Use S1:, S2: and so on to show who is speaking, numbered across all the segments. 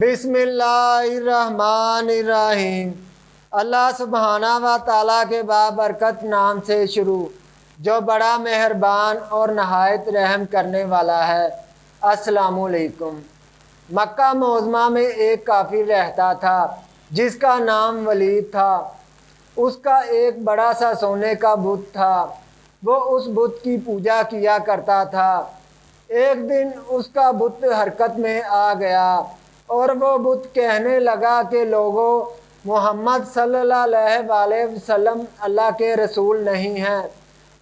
S1: बिस्मिल्लाहिर्रहमानिर्रहीम। अल्लाह सुब्हाना व ताला के बाबरकत नाम से शुरू, जो बड़ा मेहरबान और नहायत रहम करने वाला है। अस्सलामुअलैकुम। मक्का मोज़मा में एक काफिर रहता था जिसका नाम वलीद था। उसका एक बड़ा सा सोने का बुत था। वो उस बुत की पूजा किया करता था। एक दिन उसका बुत हरकत में आ गया और वो बुत कहने लगा कि लोगों, मोहम्मद सल्लल्लाहु अलैहि वसल्लम अल्लाह के रसूल नहीं हैं,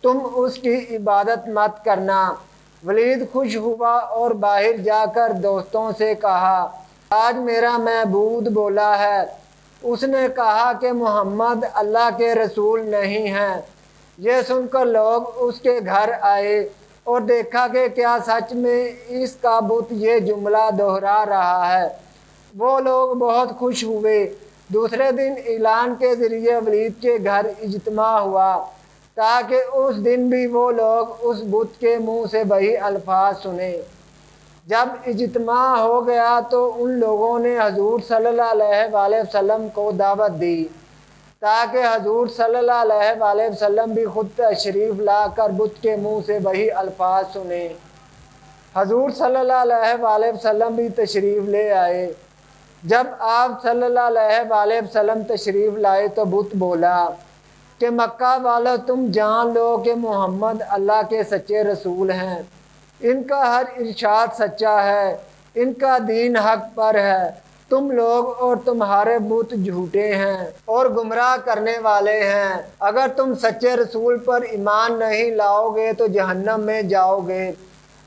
S1: तुम उसकी इबादत मत करना। वलीद खुश हुआ और बाहर जाकर दोस्तों से कहा, आज मेरा महबूद बोला है। उसने कहा कि मोहम्मद अल्लाह के रसूल नहीं हैं। यह सुनकर लोग उसके घर आए और देखा कि क्या सच में इसका बुत ये जुमला दोहरा रहा है। वो लोग बहुत खुश हुए। दूसरे दिन ऐलान के ज़रिए वलीद के घर इज्तिमा हुआ ताकि उस दिन भी वो लोग उस बुत के मुंह से वही अल्फाज सुने। जब इज्तिमा हो गया तो उन लोगों ने हजूर सल्लल्लाहु अलैहि वसल्लम को दावत दी ताकि हजूर सल्लल्लाहु अलैहि वसल्लम भी खुद तशरीफ़ लाकर बुत के मुंह से वही अल्फाज सुने। हजूर सल्लल्लाहु अलैहि वसल्लम भी तशरीफ़ ले आए। जब आप सल्लल्लाहु अलैहि वसल्लम तशरीफ़ लाए तो बुत बोला कि मक्का वालों, तुम जान लो कि मोहम्मद अल्लाह के सच्चे रसूल हैं। इनका हर इरशाद सच्चा है, इनका दीन हक पर है। तुम लोग और तुम्हारे बुत झूठे हैं और गुमराह करने वाले हैं। अगर तुम सच्चे रसूल पर ईमान नहीं लाओगे तो जहन्नम में जाओगे।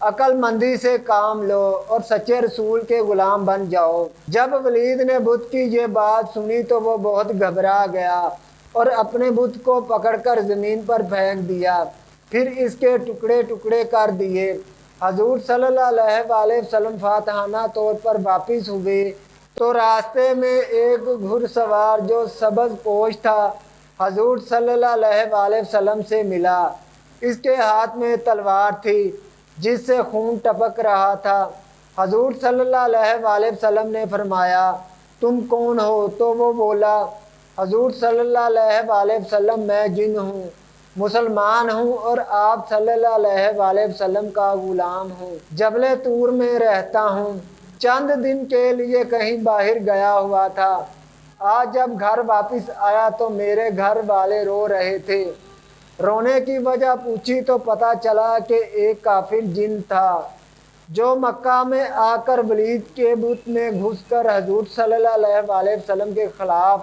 S1: अक्लमंदी से काम लो और सच्चे रसूल के गुलाम बन जाओ। जब वलीद ने बुत की ये बात सुनी तो वो बहुत घबरा गया और अपने बुत को पकड़कर ज़मीन पर फेंक दिया, फिर इसके टुकड़े टुकड़े कर दिए। हजूर सल्लल्लाहु अलैहि वसल्लम फातहाना तौर पर वापस हुए तो रास्ते में एक घुड़सवार जो सब्ज़ पोश था हजूर सल्लल्लाहु अलैहि वसल्लम से मिला। इसके हाथ में तलवार थी जिससे खून टपक रहा था। हजूर सल्लल्लाहु अलैहि वसल्लम ने फरमाया, तुम कौन हो? तो वो बोला, हजूर सल्लल्लाहु अलैहि वसल्लम, मैं जिन हूँ, मुसलमान हूँ और आप सल्लल्लाहु अलैहि वसल्लम का ग़ुलाम हूँ। जबले तूर में रहता हूँ। चंद दिन के लिए कहीं बाहर गया हुआ था। आज जब घर वापस आया तो मेरे घर वाले रो रहे थे। रोने की वजह पूछी तो पता चला कि एक काफिर जिन था जो मक्का में आकर वलीद के बुत में घुसकर हजूर सल्लल्लाहु अलैहि वसल्लम के ख़िलाफ़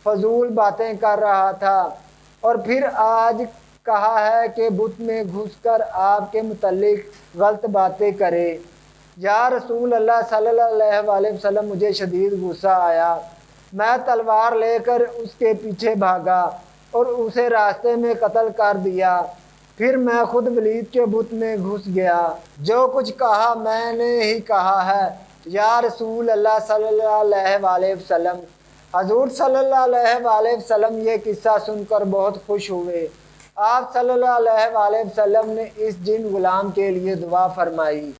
S1: फजूल बातें कर रहा था और फिर आज कहा है कि बुत में घुसकर आपके मुतल्लिक गलत बातें करे। या रसूल अल्लाह सल्लल्लाहु अलैहि वसल्लम, मुझे शदीद गुस्सा आया। मैं तलवार लेकर उसके पीछे भागा और उसे रास्ते में कत्ल कर दिया। फिर मैं खुद वलीद के बुत में घुस गया। जो कुछ कहा मैंने ही कहा है, या रसूल अल्लाह सल्लल्लाहु अलैहि वसल्लम। हजूर सल्लल्लाहु अलैहि वसल्लम ये किस्सा सुनकर बहुत खुश हुए। आप सल्लल्लाहु अलैहि वसल्लम ने इस जिन गुलाम के लिए दुआ फरमाई।